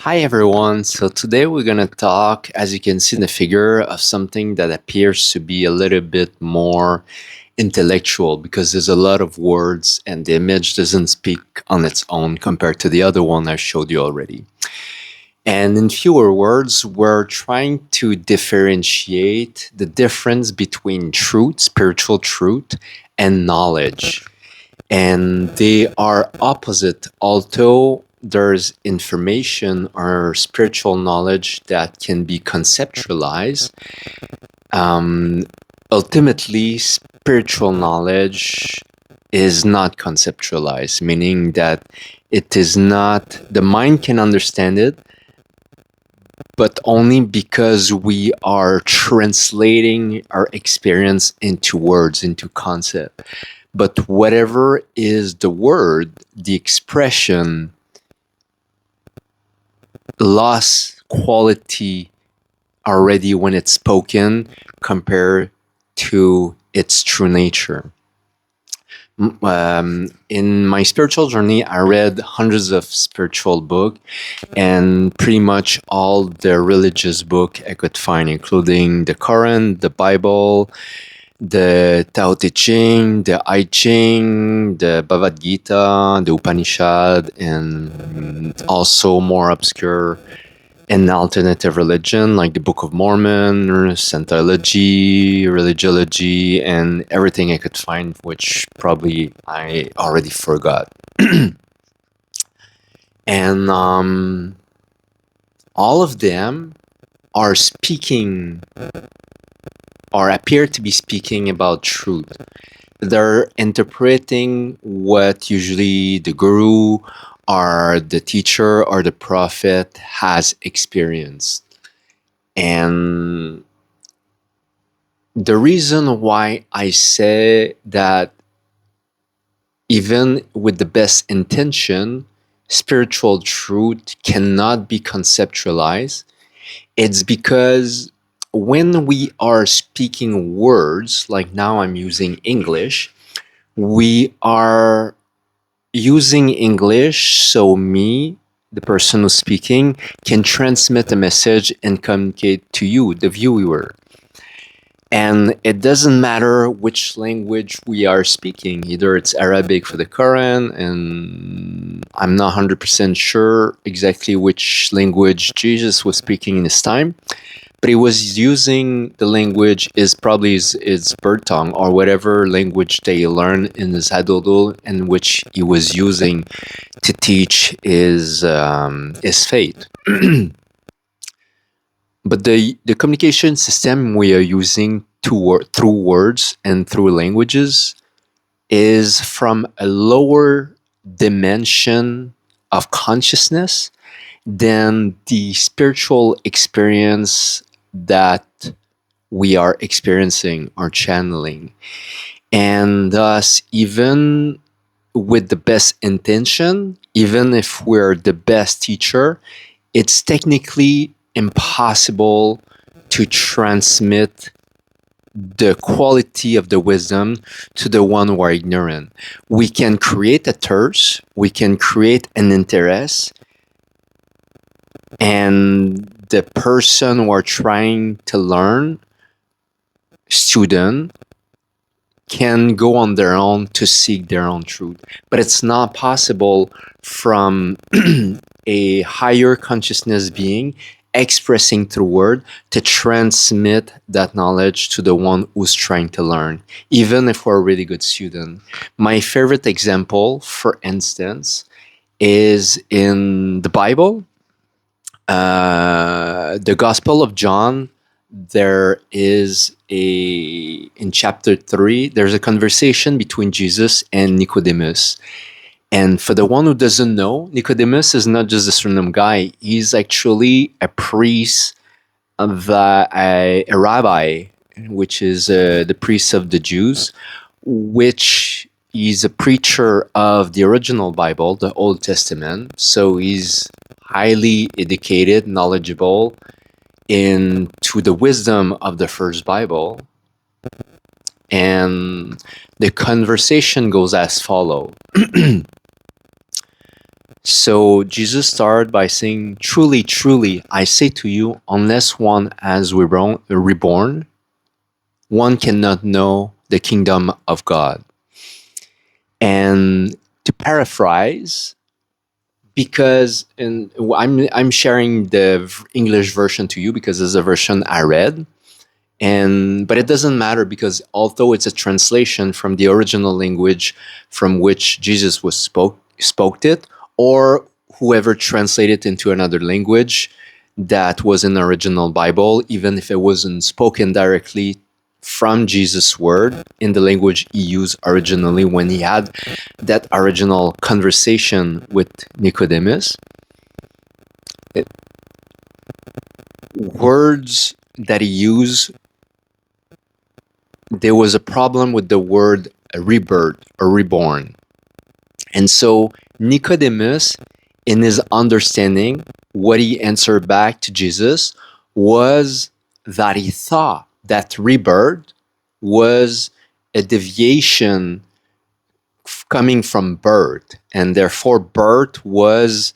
Hi everyone. So today we're going to talk, as you can see in the figure, of something that appears to be a little bit more intellectual because there's a lot of words and the image doesn't speak on its own compared to the other one I showed you already. And in fewer words, we're trying to differentiate the difference between truth, spiritual truth, and knowledge. And they are opposite, although there's information or spiritual knowledge that can be conceptualized. Um, Ultimately, spiritual knowledge is not conceptualized, meaning that it is not, the mind can understand it, but only because we are translating our experience into words, into concept. But whatever is the word, the expression, lost quality already when it's spoken compared to its true nature. In my spiritual journey, I read hundreds of spiritual books and pretty much all the religious book I could find, including the Quran, the Bible, the Tao Te Ching, the I Ching, the Bhagavad Gita, the Upanishad, and also more obscure and alternative religion like the Book of Mormon, Scientology, Religiology, and everything I could find, which probably I already forgot. And all of them are speaking or appear to be speaking about truth. They're interpreting what usually the guru or the teacher or the prophet has experienced. And the reason why I say that even with the best intention, spiritual truth cannot be conceptualized, it's because when we are speaking words, like now I'm using English, we are using English so me, the person who's speaking, can transmit a message and communicate to you, the viewer. And it doesn't matter which language we are speaking. Either it's Arabic for the Quran, and I'm not 100% sure exactly which language Jesus was speaking in his time, but he was using the language is probably his bird tongue or whatever language they learn in his hadodul, in which he was using to teach his faith. But the communication system we are using through words and through languages is from a lower dimension of consciousness than the spiritual experience that we are experiencing or channeling. And thus, even with the best intention, even if we're the best teacher, it's technically impossible to transmit the quality of the wisdom to the one who are ignorant. We can create a thirst, we can create an interest, and the person who are trying to learn, student, can go on their own to seek their own truth. But it's not possible from a higher consciousness being expressing through word to transmit that knowledge to the one who's trying to learn, even if we're a really good student. My favorite example, for instance, is in the Bible, the Gospel of John. There is in chapter 3, there's a conversation between Jesus and Nicodemus. And for the one who doesn't know, Nicodemus is not just a random guy. He's actually a priest of a rabbi, which is the priest of the Jews, which is a preacher of the original Bible, the Old Testament. So he's highly educated, knowledgeable into the wisdom of the first Bible. And the conversation goes as follows. So Jesus started by saying, "Truly, truly, I say to you, unless one has reborn, one cannot know the kingdom of God." And to paraphrase, because I'm sharing the English version to you because it's a version I read, and but it doesn't matter because although it's a translation from the original language from which Jesus was spoke it, or whoever translated into another language that was in the original Bible, even if it wasn't spoken directly from Jesus' word in the language he used originally when he had that original conversation with Nicodemus, it, words that he used, there was a problem with the word rebirth or reborn. And so Nicodemus, in his understanding, what he answered back to Jesus was that he thought that rebirth was a deviation coming from birth, and therefore birth was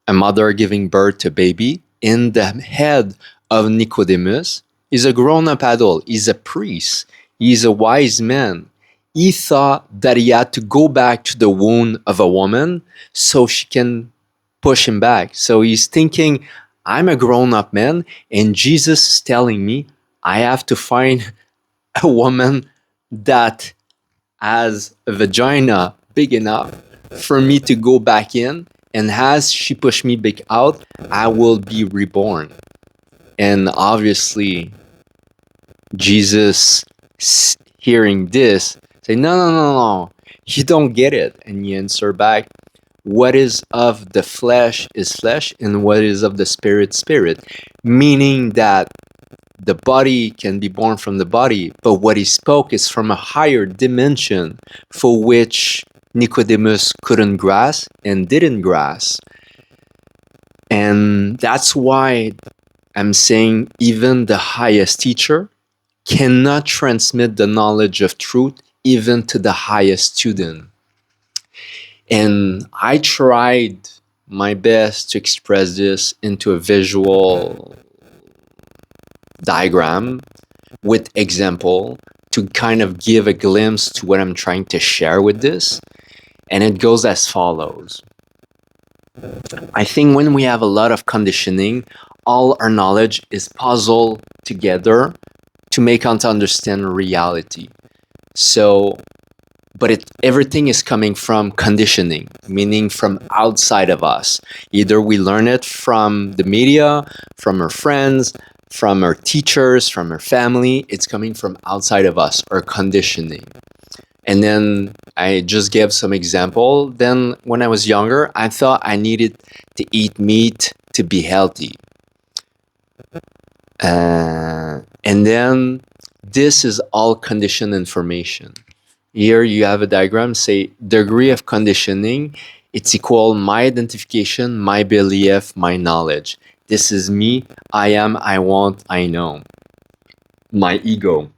a mother giving birth to a baby. In the head of Nicodemus is a grown-up adult. He's a priest. He's a wise man. He thought that he had to go back to the womb of a woman so she can push him back. So he's thinking, I'm a grown-up man, and Jesus is telling me I have to find a woman that has a vagina big enough for me to go back in, and as she pushed me back out, I will be reborn. And obviously, Jesus, hearing this, say, no, you don't get it. And he answer back, what is of the flesh is flesh, and what is of the spirit, spirit. Meaning that the body can be born from the body, but what he spoke is from a higher dimension for which Nicodemus couldn't grasp and didn't grasp. And that's why I'm saying even the highest teacher cannot transmit the knowledge of truth even to the highest student. And I tried my best to express this into a visual diagram with example to kind of give a glimpse to what I'm trying to share with this. And it goes as follows. I think when we have a lot of conditioning, all our knowledge is puzzled together to make us understand reality. So, but everything is coming from conditioning, meaning from outside of us. Either we learn it from the media, from our friends, from our teachers, from our family. It's coming from outside of us, or conditioning. And then I just gave some example. Then when I was younger, I thought I needed to eat meat to be healthy. And then this is all conditioned information. Here you have a diagram, say degree of conditioning, it's equal my identification, my belief, my knowledge. This is me, I am, I want, I know. My ego.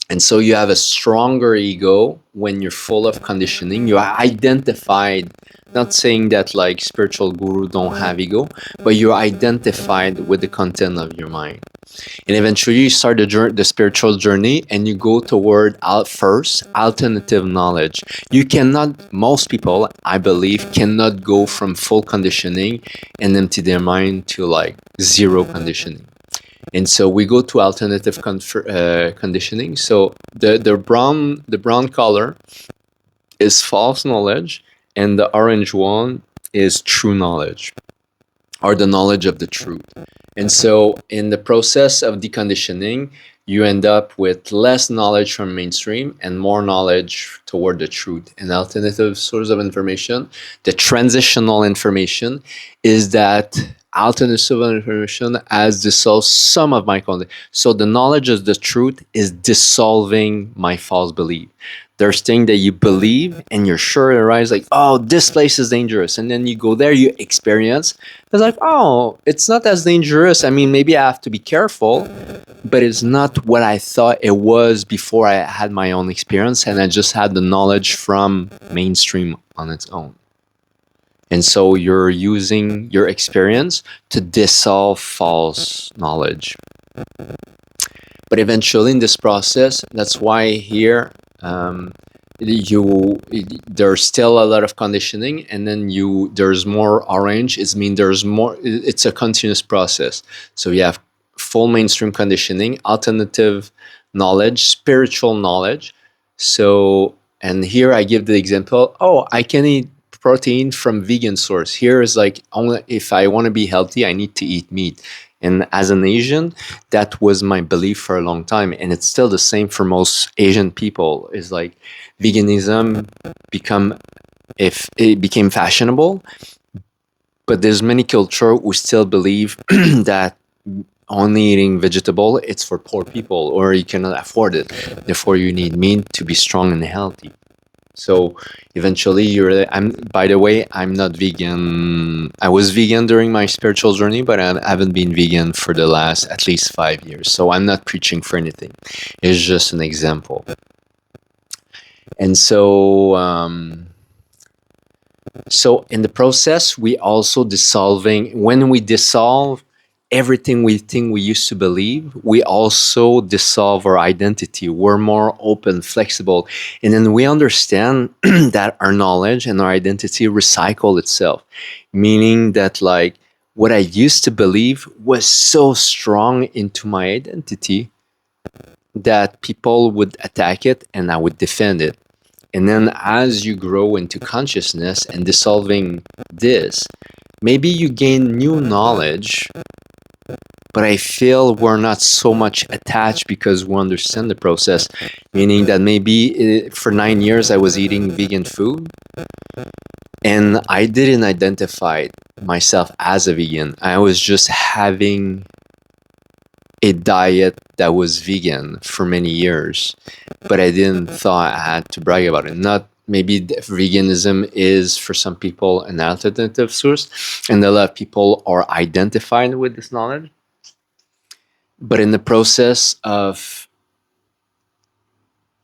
And so you have a stronger ego when you're full of conditioning. You are identified, not saying that like spiritual guru don't have ego, but you're identified with the content of your mind. And eventually you start the spiritual journey and you go toward first alternative knowledge. You cannot, most people, I believe, cannot go from full conditioning and empty their mind to like zero conditioning. And so we go to alternative conditioning. So the brown color is false knowledge, and the orange one is true knowledge, or the knowledge of the truth. And so in the process of deconditioning, you end up with less knowledge from mainstream and more knowledge toward the truth. An alternative source of information, the transitional information, is that alternative information has dissolved some of my content. So the knowledge of the truth is dissolving my false belief. There's things that you believe and you're sure it arises like, oh, this place is dangerous. And then you go there, you experience. It's like, oh, it's not as dangerous. I mean, maybe I have to be careful, but it's not what I thought it was before I had my own experience. And I just had the knowledge from mainstream on its own. And so you're using your experience to dissolve false knowledge. But eventually in this process, that's why here there's still a lot of conditioning, and then there's more orange. It's mean there's more. It's a continuous process. So you have full mainstream conditioning, alternative knowledge, spiritual knowledge. So, and here I give the example. Oh, I can eat protein from vegan source. Here is like, only if I want to be healthy, I need to eat meat. And as an Asian, that was my belief for a long time, and it's still the same for most Asian people. Is like veganism if it became fashionable, but there's many culture who still believe that only eating vegetable it's for poor people or you cannot afford it. Therefore, you need meat to be strong and healthy. So eventually by the way, I'm not vegan. I was vegan during my spiritual journey, but I haven't been vegan for the last at least 5 years. So I'm not preaching for anything. It's just an example. And so in the process, we also when we dissolve everything we think we used to believe, we also dissolve our identity. We're more open, flexible. And then we understand that our knowledge and our identity recycle itself, meaning that like what I used to believe was so strong into my identity that people would attack it and I would defend it. And then as you grow into consciousness and dissolving this, maybe you gain new knowledge, but I feel we're not so much attached because we understand the process, meaning that maybe for 9 years I was eating vegan food and I didn't identify myself as a vegan. I was just having a diet that was vegan for many years, but I didn't thought I had to brag about it. Not maybe veganism is for some people an alternative source, and a lot of people are identified with this knowledge. But in the process of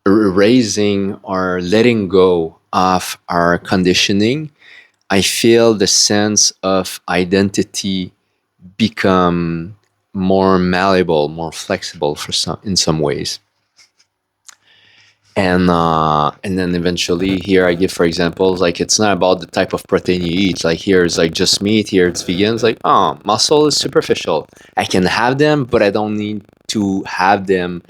erasing or letting go of our conditioning, I feel the sense of identity become more malleable, more flexible in some ways. And then eventually here I give for examples, like it's not about the type of protein you eat. Like here it's like just meat, here it's vegan. It's like, oh, muscle is superficial. I can have them, but I don't need to have them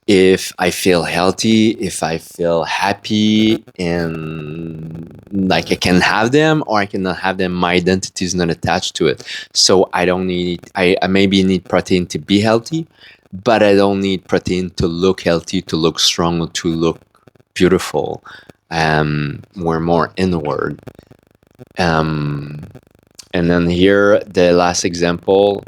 if I feel healthy, if I feel happy, and like I can have them or I cannot have them. My identity is not attached to it. So I don't need, I maybe need protein to be healthy, but I don't need protein to look healthy, to look strong, to look beautiful. We're more inward. And then here, the last example,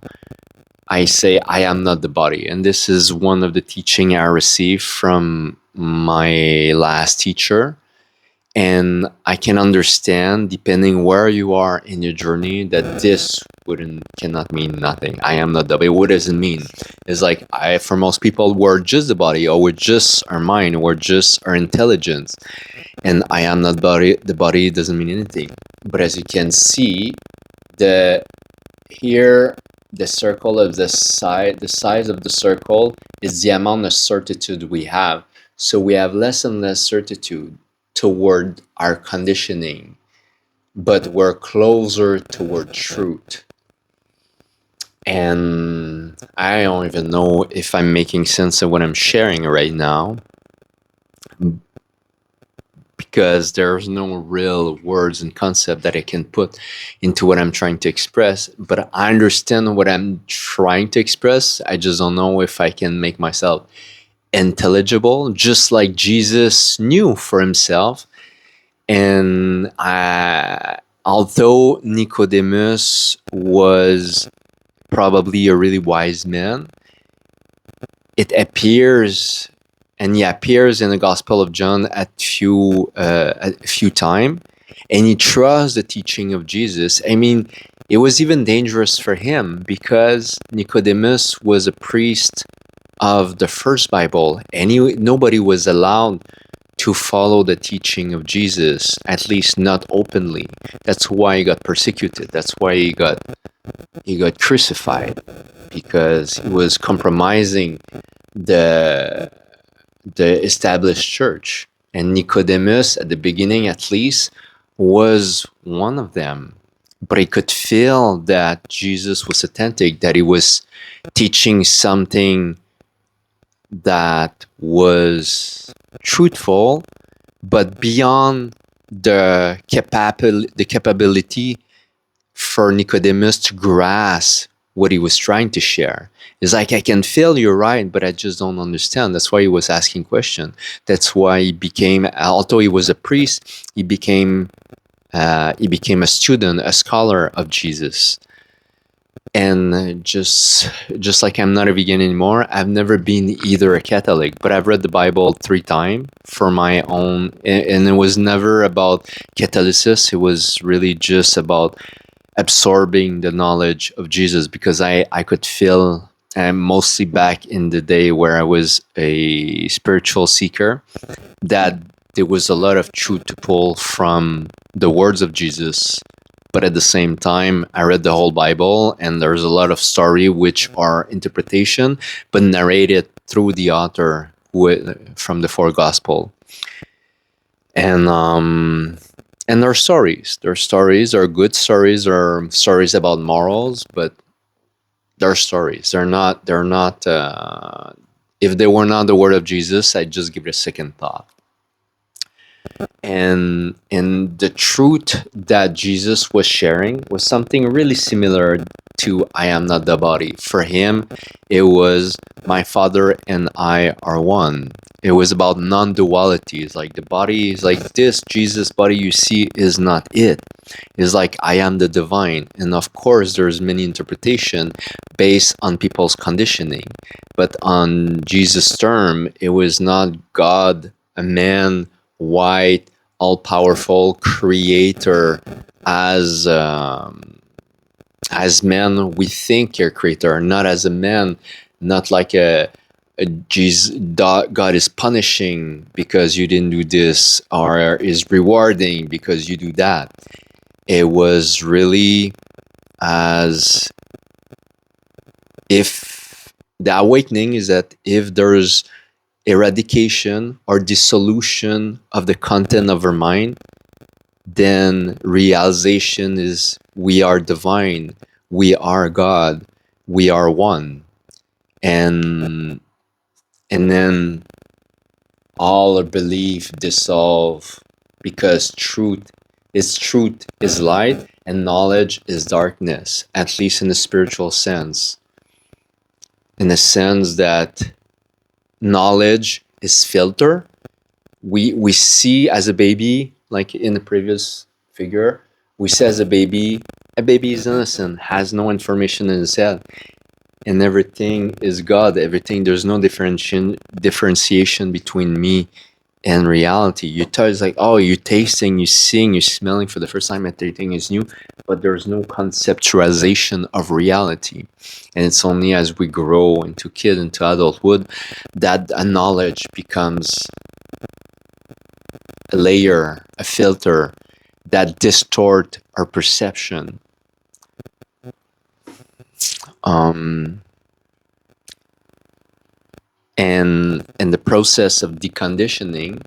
I say, I am not the body. And this is one of the teaching I received from my last teacher. And I can understand, depending where you are in your journey, that this cannot mean nothing. I am not the body. What does it mean? It's like, for most people, we're just the body, or we're just our mind, we're just our intelligence. And I am not body. The body doesn't mean anything. But as you can see, here, the circle of the size of the circle is the amount of certitude we have. So we have less and less certitude toward our conditioning, but we're closer toward truth. And I don't even know if I'm making sense of what I'm sharing right now, because there's no real words and concept that I can put into what I'm trying to express. But I understand what I'm trying to express. I just don't know if I can make myself intelligible, just like Jesus knew for himself. And although Nicodemus was probably a really wise man, it appears, and he appears in the Gospel of John a few times, and he trusts the teaching of Jesus. I mean, it was even dangerous for him because Nicodemus was a priest of the first Bible, and nobody was allowed to follow the teaching of Jesus, at least not openly. That's why he got persecuted. That's why he got crucified, because he was compromising the established church. And Nicodemus, at the beginning at least, was one of them. But he could feel that Jesus was authentic, that he was teaching something that was truthful, but beyond the capability for Nicodemus to grasp what he was trying to share. It's like, I can feel you're right, but I just don't understand. That's why he was asking questions. That's why he became, although he was a priest, he became a student, a scholar of Jesus. And just like I'm not a vegan anymore, I've never been either a Catholic, but I've read the Bible 3 times for my own, and it was never about Catholicism. It was really just about absorbing the knowledge of Jesus, because I could feel, mostly back in the day where I was a spiritual seeker, that there was a lot of truth to pull from the words of Jesus. But at the same time, I read the whole Bible, and there's a lot of story which are interpretation, but narrated through the author from the 4 Gospel. And there are stories. There are good stories, or stories about morals, but they're stories. They're not. If they were not the word of Jesus, I'd just give it a second thought. And the truth that Jesus was sharing was something really similar to I am not the body. For him, it was my Father and I are one. It was about non-duality. It's like the body is like this. Jesus' body you see is not it. It's like I am the divine. And of course, there's many interpretation based on people's conditioning. But on Jesus' term, it was not God, a man, white, all-powerful creator, as man we think you're creator, not as a man, not like a Jesus. God is punishing because you didn't do this, or is rewarding because you do that. It was really as if the awakening is that if there's eradication or dissolution of the content of our mind, then realization is we are divine, we are God, we are one. And then all our belief dissolve, because truth is light and knowledge is darkness, at least in a spiritual sense. In the sense that knowledge is filter. We see as a baby, like in the previous figure, we see as a baby is innocent, has no information in his head, and everything is God. Everything, there's no differentiation between me and reality. You touch, like, oh, you're tasting, you're seeing, you're smelling for the first time, everything is new, but there's no conceptualization of reality. And it's only as we grow into adulthood that a knowledge becomes a layer, a filter that distort our perception. And the process of deconditioning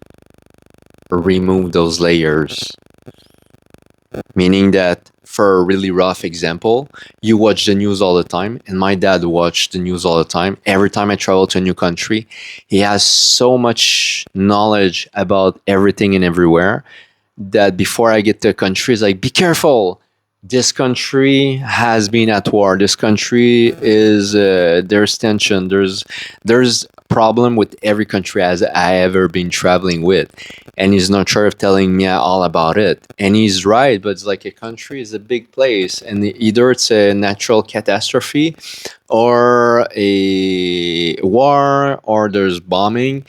remove those layers. Meaning that, for a really rough example, you watch the news all the time, and my dad watched the news all the time. Every time I travel to a new country, he has so much knowledge about everything and everywhere that before I get to a country, it's like, be careful. This country has been at war. This country is there's tension. There's problem with every country as I ever been traveling with, and he's not sure of telling me all about it. And he's right, but it's like a country is a big place, and either it's a natural catastrophe, or a war, or there's bombing.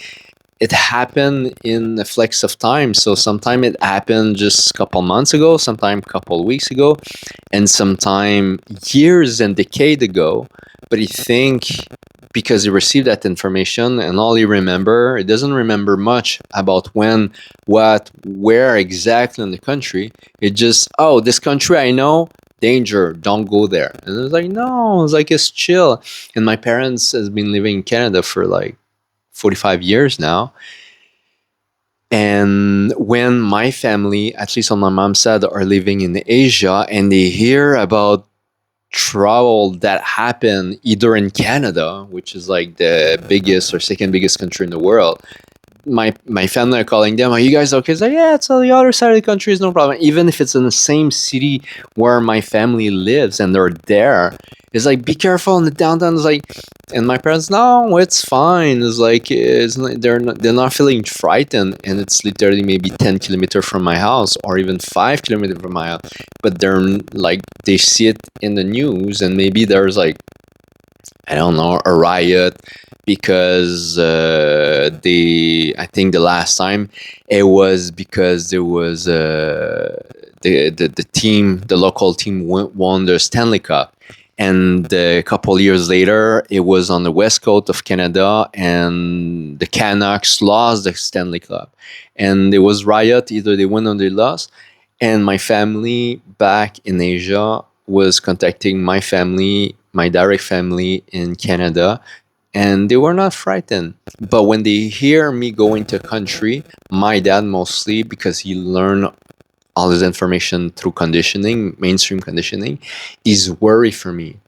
It happened in a flex of time. So sometime it happened just a couple months ago, sometime a couple weeks ago, and sometime years and decade ago. But I think because he received that information, and all he doesn't remember much about when, what, where exactly in the country. It just, oh, this country I know, danger, don't go there. And it's like, no, it's like, it's chill. And my parents has been living in Canada for like 45 years now. And when my family, at least on my mom's side, are living in Asia and they hear about trouble that happened either in Canada, which is like the biggest or second biggest country in the world, my family are calling them, are you guys okay? It's like, yeah, it's on the other side of the country, is no problem. Even if it's in the same city where my family lives and they're there, it's like, be careful in the downtown. It's like, and my parents, no, it's fine. It's like, they're not feeling frightened, and it's literally maybe 10 kilometers from my house or even 5 kilometers from my house. But they're like, they see it in the news, and maybe there's like, I don't know, a riot because I think the last time it was because there was the local team won the Stanley Cup, and a couple years later it was on the west coast of Canada, and the Canucks lost the Stanley Cup, and there was riot, either they win or they lost. And my family back in Asia was contacting my direct family in Canada, and they were not frightened. But when they hear me going to a country, my dad mostly, because he learned all this information through conditioning, mainstream conditioning, is worried for me.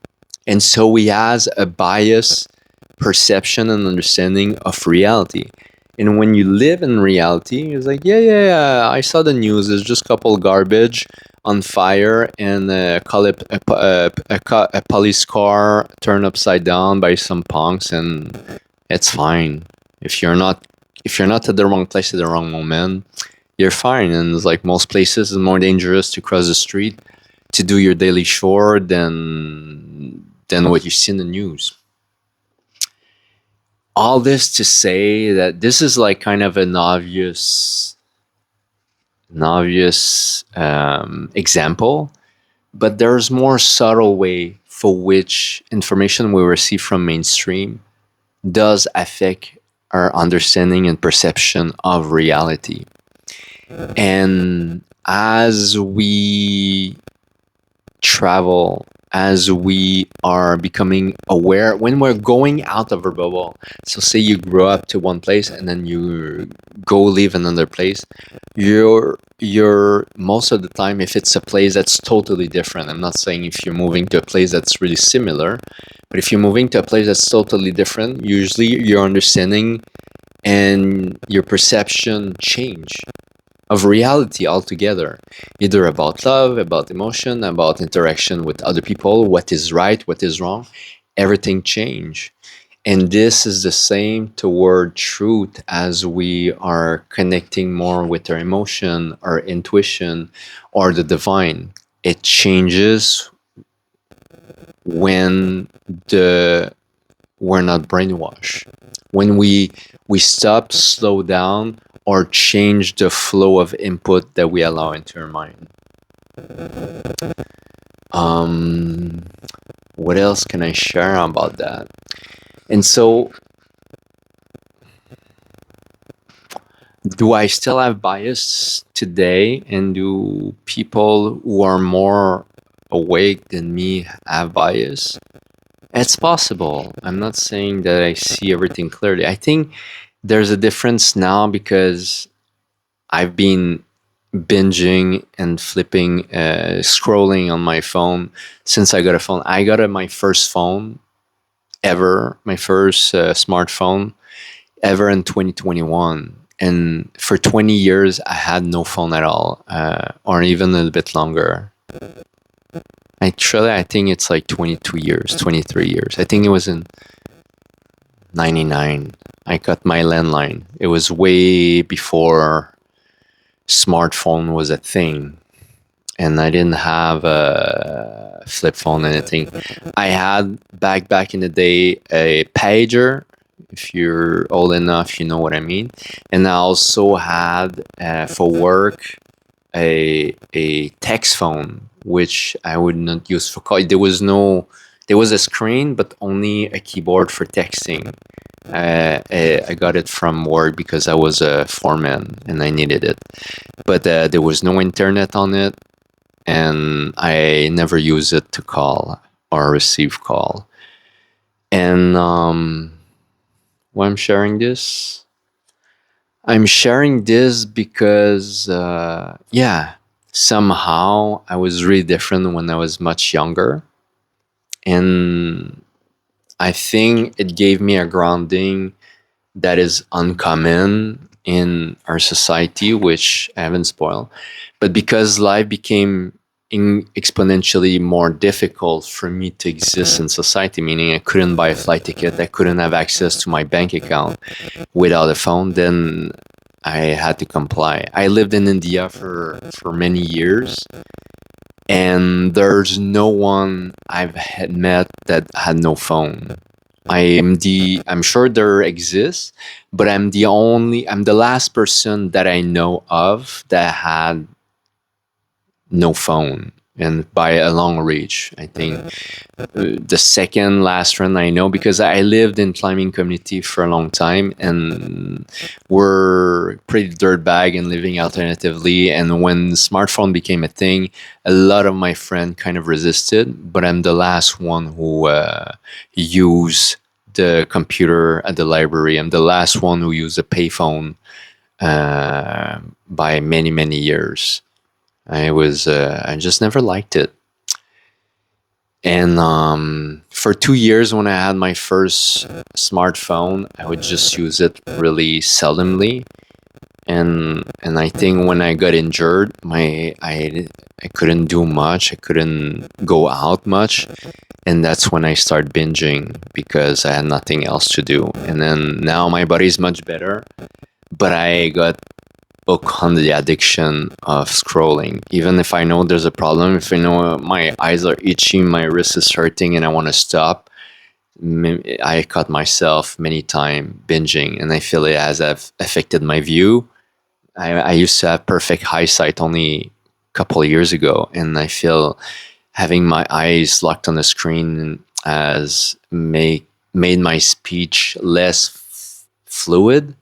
And so he has a biased perception and understanding of reality. And when you live in reality, it's like, yeah, I saw the news. It's just a couple garbage on fire, and a police car turned upside down by some punks, and it's fine. If you're not at the wrong place at the wrong moment, you're fine. And it's like, most places, it's more dangerous to cross the street to do your daily chore than what you see in the news. All this to say that this is like kind of an obvious example, but there's more subtle way for which information we receive from mainstream does affect our understanding and perception of reality. And as we travel, as we are becoming aware, when we're going out of our bubble, so say you grow up to one place and then you go live in another place, you're most of the time, if it's a place that's totally different, I'm not saying if you're moving to a place that's really similar, but if you're moving to a place that's totally different, usually your understanding and your perception change of reality altogether, either about love, about emotion, about interaction with other people, what is right, what is wrong, everything change. And this is the same toward truth as we are connecting more with our emotion, our intuition, or the divine. It changes when we're not brainwashed. When we stop, slow down, or change the flow of input that we allow into our mind. What else can I share about that? And so, do I still have bias today? And do people who are more awake than me have bias? It's possible. I'm not saying that I see everything clearly. I think there's a difference now because I've been binging and flipping, scrolling on my phone since I got a phone. I got my first phone ever, my first smartphone ever in 2021. And for 20 years, I had no phone at all, or even a little bit longer. Actually, I think it's like 22 years, 23 years. I think it was in 99. I got my landline. It was way before smartphone was a thing. And I didn't have a flip phone or anything. I had back in the day a pager. If you're old enough, you know what I mean. And I also had for work a text phone, which I would not use for call. There was no There was a screen, but only a keyboard for texting. I got it from work because I was a foreman and I needed it. But there was no internet on it, and I never used it to call or receive call. And why I'm sharing this? I'm sharing this because, yeah, somehow I was really different when I was much younger. And I think it gave me a grounding that is uncommon in our society, which I haven't spoiled. But because life became exponentially more difficult for me to exist in society, meaning I couldn't buy a flight ticket, I couldn't have access to my bank account without a phone, then I had to comply. I lived in India for many years, and there's no one I've had met that had no phone. I'm sure there exists, but I'm the last person that I know of that had no phone, and by a long reach. I think the second last friend I know, because I lived in climbing community for a long time, and we're pretty dirtbag and living alternatively. And when smartphone became a thing, a lot of my friends kind of resisted, but I'm the last one who used the computer at the library. I'm the last one who used a payphone by many years. I just never liked it. And for 2 years, when I had my first smartphone, I would just use it really seldomly. And I think when I got injured, I couldn't do much. I couldn't go out much, and that's when I started binging because I had nothing else to do. And then now my body's much better, but I got hooked on the addiction of scrolling. Even if I know there's a problem, if I know my eyes are itchy, my wrist is hurting, and I want to stop, I caught myself many times binging, and I feel it has affected my view. I used to have perfect eyesight only a couple of years ago, and I feel having my eyes locked on the screen has made my speech less fluid.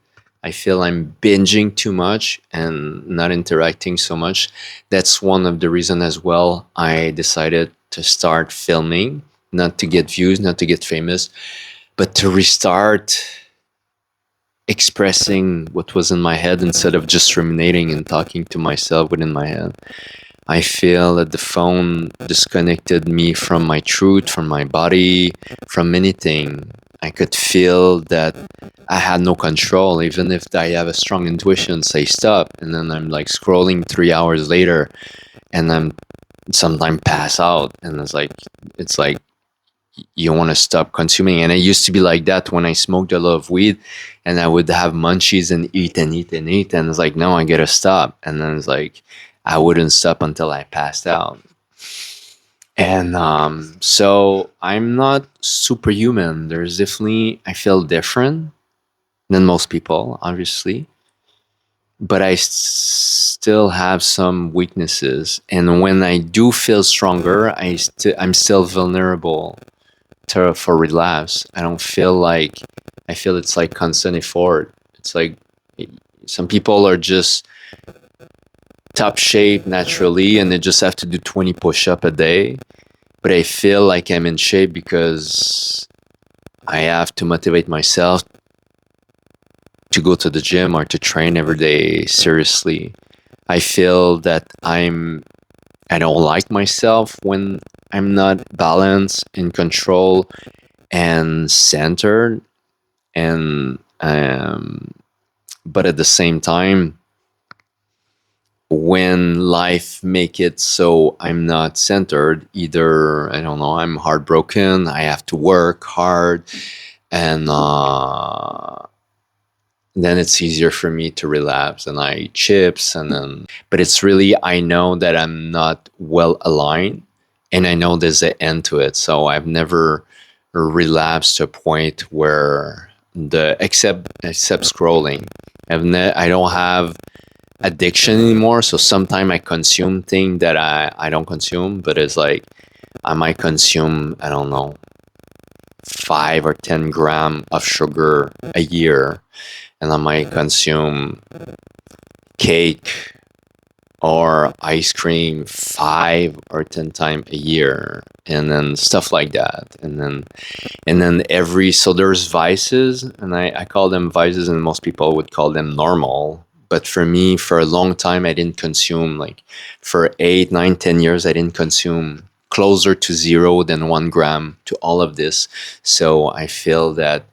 I feel I'm binging too much and not interacting so much. That's one of the reasons as well I decided to start filming, not to get views, not to get famous, but to restart expressing what was in my head instead of just ruminating and talking to myself within my head. I feel that the phone disconnected me from my truth, from my body, from anything. I could feel that I had no control, even if I have a strong intuition, say stop, and then I'm like scrolling 3 hours later, and I'm sometimes pass out, and it's like you want to stop consuming. And I used to be like that when I smoked a lot of weed, and I would have munchies and eat and eat and eat, and it's like, no, I gotta stop. And then it's like I wouldn't stop until I passed out. And so I'm not superhuman. There's definitely, I feel different than most people, obviously, but I still have some weaknesses. And when I do feel stronger, I'm still vulnerable for relapse. I feel it's like constant effort. It's like some people are just top shape naturally and they just have to do 20 push-up a day. But I feel like I'm in shape because I have to motivate myself to go to the gym or to train every day seriously. I feel that I don't like myself when I'm not balanced, in control, and centered. And but at the same time, when life make it so I'm not centered, either, I don't know, I'm heartbroken, I have to work hard, and then it's easier for me to relapse and I eat chips. And then, but it's really, I know that I'm not well aligned, and I know there's an end to it. So I've never relapsed to a point where except scrolling, I don't have addiction anymore. So sometimes I consume things that I don't consume, but it's like I might consume, I don't know, 5 or 10 grams of sugar a year, and I might consume cake or ice cream 5 or 10 times a year, and then stuff like that. And then so there's vices, and I call them vices, and most people would call them normal. But for me, for a long time, I didn't consume, like for 8, 9, 10 years, I didn't consume closer to 0 than 1 gram to all of this. So I feel that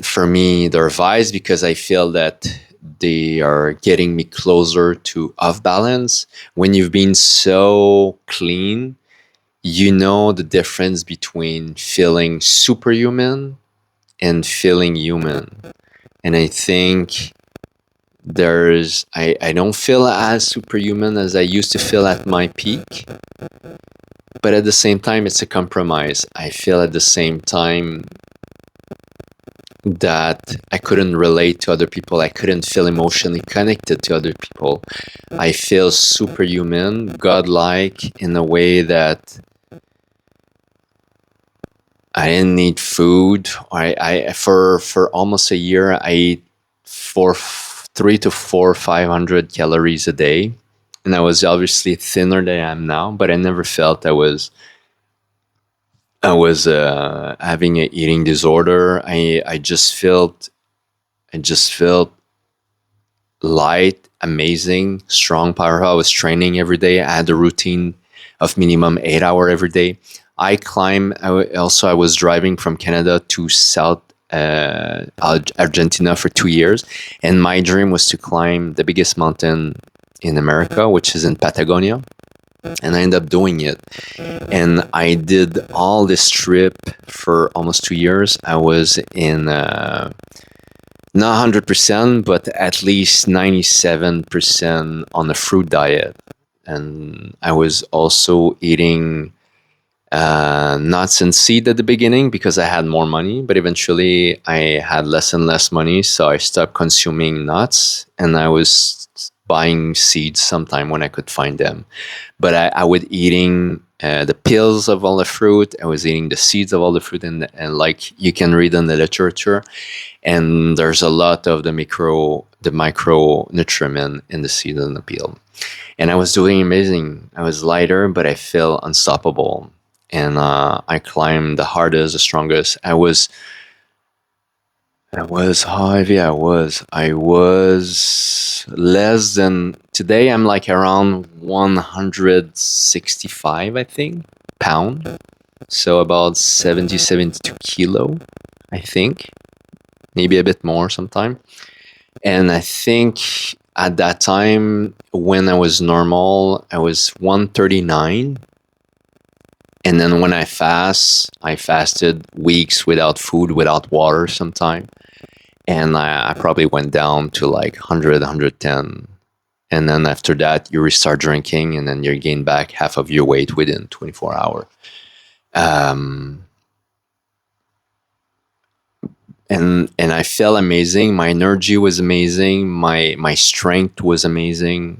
for me, they're vice because I feel that they are getting me closer to off balance. When you've been so clean, you know the difference between feeling superhuman and feeling human. And I think I don't feel as superhuman as I used to feel at my peak, but at the same time, it's a compromise. I feel at the same time that I couldn't relate to other people. I couldn't feel emotionally connected to other people. I feel superhuman, godlike, in a way that I didn't need food. For almost a year, I ate for 3 to 4, 500 calories a day, and I was obviously thinner than I am now. But I never felt I was having an eating disorder. I just felt light, amazing, strong, powerful. I was training every day. I had a routine of minimum 8 hours every day. I was driving from Canada to South Argentina for 2 years, and my dream was to climb the biggest mountain in America, which is in Patagonia. And I ended up doing it. And I did all this trip for almost 2 years. I was in not 100%, but at least 97% on a fruit diet. And I was also eating nuts and seed at the beginning because I had more money, but eventually I had less and less money, so I stopped consuming nuts, and I was buying seeds sometime when I could find them. But I would eating the pills of all the fruit. I was eating the seeds of all the fruit, and like you can read in the literature, and there's a lot of the micronutrient in the seed and the peel. And I was doing amazing. I was lighter, but I felt unstoppable. And I climbed the hardest, the strongest. How heavy I was. I was less than, today I'm like around 165, I think, pound. So about 72 kilo, I think. Maybe a bit more sometime. And I think at that time, when I was normal, I was 139. And then when I fasted weeks without food, without water sometime. And I probably went down to like 100, 110. And then after that, you restart drinking, and then you gain back half of your weight within 24 hours. And I felt amazing. My energy was amazing. My strength was amazing.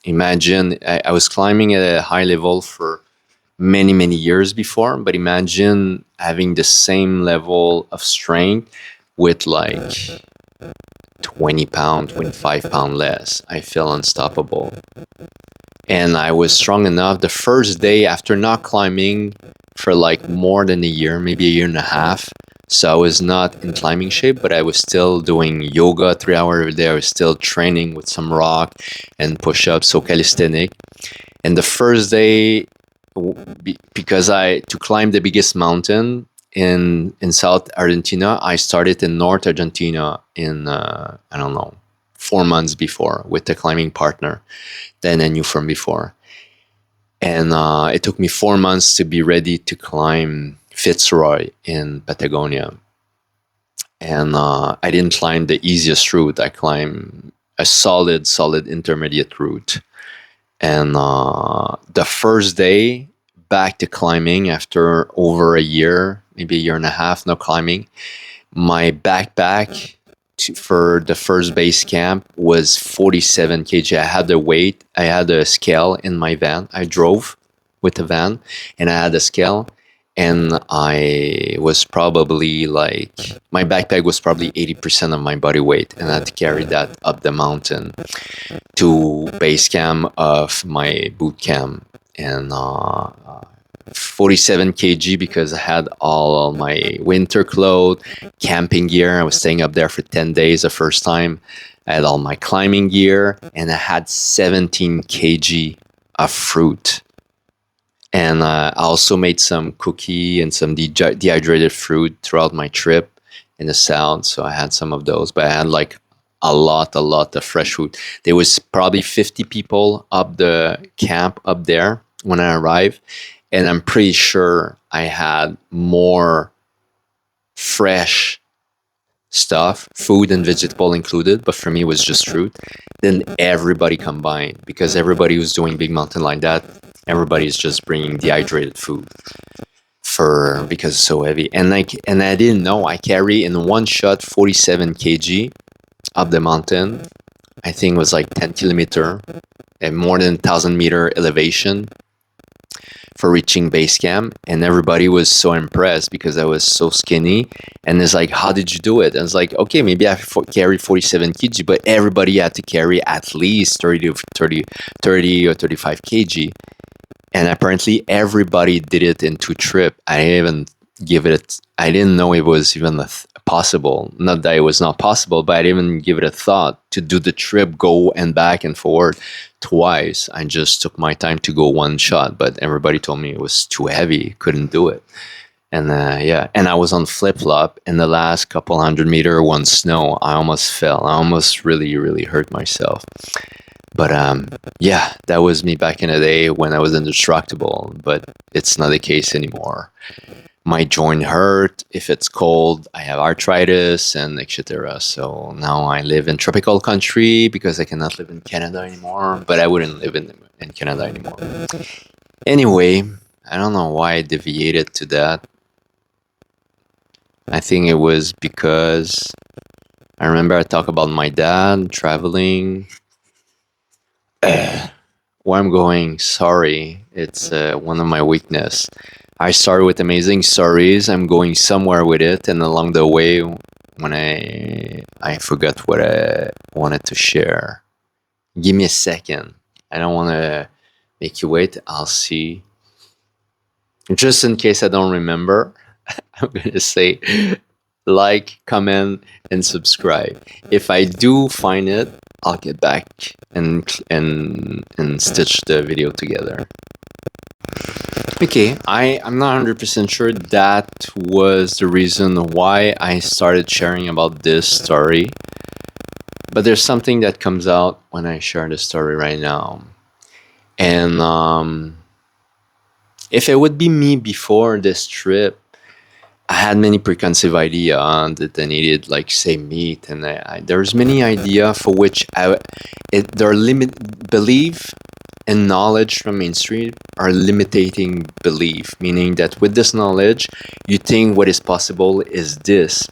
Imagine, I was climbing at a high level for many, many years before, but imagine having the same level of strength with like 20 pounds, 25 pounds less. I felt unstoppable. And I was strong enough the first day after not climbing for like more than a year, maybe a year and a half. So I was not in climbing shape, but I was still doing yoga 3 hours every day. I was still training with some rock and push-ups, so calisthenic. And the first day, because to climb the biggest mountain in South Argentina, I started in North Argentina in I don't know, 4 months before with a climbing partner that I knew from before. And it took me 4 months to be ready to climb Fitzroy in Patagonia. And I didn't climb the easiest route. I climbed a solid intermediate route. And the first day back to climbing after over a year, maybe a year and a half, no climbing, my backpack for the first base camp was 47 kg. I had the weight, I had a scale in my van. I drove with a van, and I had a scale, and I was probably like, my backpack was probably 80% of my body weight, and I had to carry that up the mountain to base camp of my boot camp, and 47 kg because I had all my winter clothes, camping gear. I was staying up there for 10 days the first time. I had all my climbing gear, and I had 17 kg of fruit. And I also made some cookie and some dehydrated fruit throughout my trip in the south. So I had some of those, but I had like a lot of fresh food. There was probably 50 people up the camp up there when I arrived. And I'm pretty sure I had more fresh stuff, food and vegetable included, but for me it was just fruit, than everybody combined, because everybody who's doing big mountain like that, everybody's just bringing dehydrated food because it's so heavy. And I didn't know I carry in one shot 47 kg up the mountain. I think it was like 10 kilometer and more than 1,000-meter elevation for reaching base camp, and everybody was so impressed because I was so skinny. And it's like, how did you do it? And it's like, okay, maybe I carry 47 kg, but everybody had to carry at least 30 or 35 kg. And apparently everybody did it in 2 trips. I didn't know it was even possible. Not that it was not possible, but I didn't even give it a thought to do the trip, go and back and forward twice. I just took my time to go one shot, but everybody told me it was too heavy, couldn't do it. And and I was on flip-flop in the last couple 100-meter one snow. I almost fell. I almost really hurt myself. But that was me back in the day when I was indestructible, but it's not the case anymore. My joint hurt. If it's cold, I have arthritis and etc. So now I live in tropical country because I cannot live in Canada anymore, but I wouldn't live in Canada anymore. Anyway, I don't know why I deviated to that. I think it was because I remember I talked about my dad traveling. Where I'm going, sorry, it's one of my weakness. I started with amazing stories. I'm going somewhere with it, and along the way, when I forgot what I wanted to share. Give me a second. I don't want to make you wait. I'll see. Just in case I don't remember, I'm going to say like, comment, and subscribe. If I do find it, I'll get back and stitch the video together. Okay, I'm not 100% sure that was the reason why I started sharing about this story, but there's something that comes out when I share the story right now. And if it would be me before this trip, I had many preconceived idea that I needed, like, say, meat, and there's many idea for which there are belief and knowledge from mainstream are limiting belief, meaning that with this knowledge, you think what is possible is this.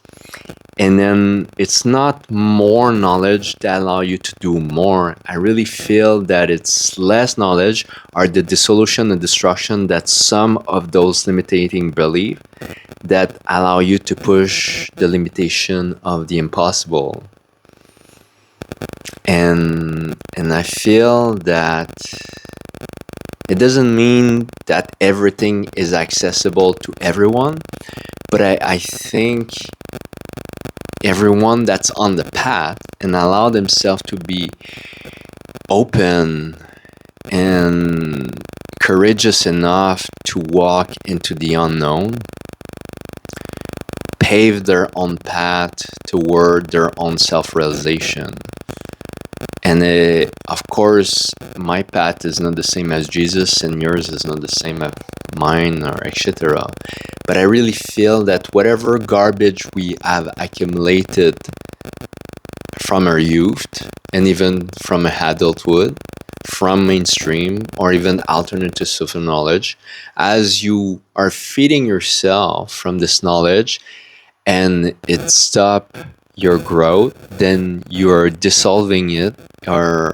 And then it's not more knowledge that allow you to do more. I really feel that it's less knowledge or the dissolution and destruction that some of those limiting belief that allow you to push the limitation of the impossible. And I feel that it doesn't mean that everything is accessible to everyone, but I think everyone that's on the path and allow themselves to be open and courageous enough to walk into the unknown, pave their own path toward their own self-realization. And of course, my path is not the same as Jesus, and yours is not the same as mine, or etc. But I really feel that whatever garbage we have accumulated from our youth, and even from adulthood, from mainstream, or even alternative social knowledge, as you are feeding yourself from this knowledge, and it stops your growth, then you're dissolving it or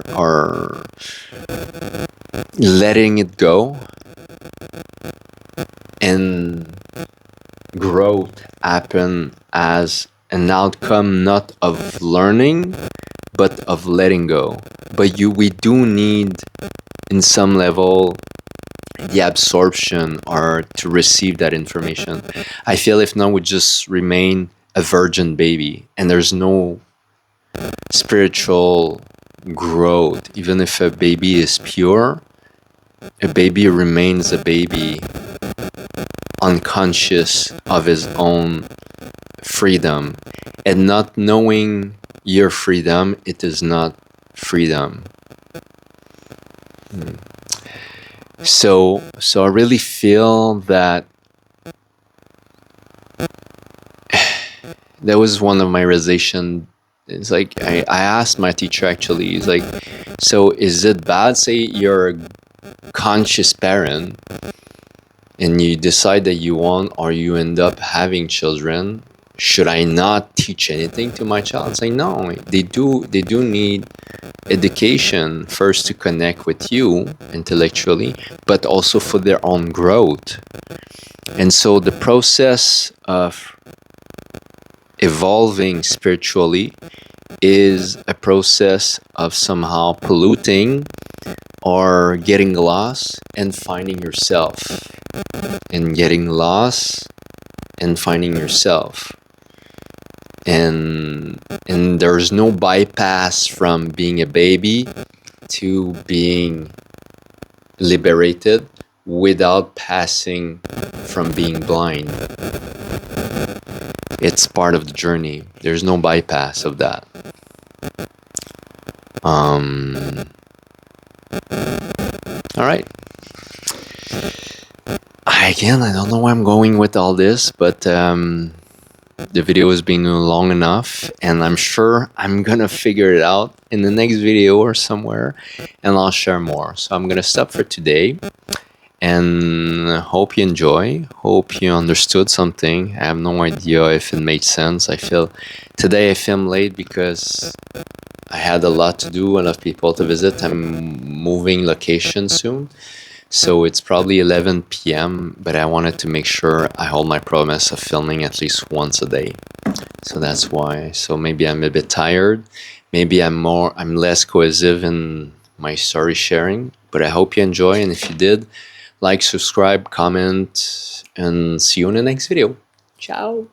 letting it go, and growth happen as an outcome not of learning but of letting go. But we do need, in some level, the absorption or to receive that information. I feel if not, we just remain a virgin baby and there's no spiritual growth. Even if a baby is pure, a baby remains a baby, unconscious of his own freedom. And not knowing your freedom, it is not freedom. So I really feel that that was one of my realization. It's like I asked my teacher actually, he's like, so is it bad, say you're a conscious parent and you decide that you want or you end up having children, should I not teach anything to my child? It's like, no, they do need education first to connect with you intellectually, but also for their own growth. And so the process of evolving spiritually is a process of somehow polluting or getting lost and finding yourself, and getting lost and finding yourself. And there's no bypass from being a baby to being liberated without passing from being blind. It's part of the journey. There's no bypass of that. All right. Again, I don't know where I'm going with all this, but the video has been long enough, and I'm sure I'm gonna figure it out in the next video or somewhere, and I'll share more. So I'm gonna stop for today, and hope you enjoy, hope you understood something. I have no idea if it made sense. I feel today I filmed late because I had a lot to do, a lot of people to visit. I'm moving location soon, so it's probably 11 p.m., but I wanted to make sure I hold my promise of filming at least once a day. So that's why. So maybe I'm a bit tired. Maybe I'm less cohesive in my story sharing, but I hope you enjoy. And if you did, like, subscribe, comment, and see you in the next video. Ciao.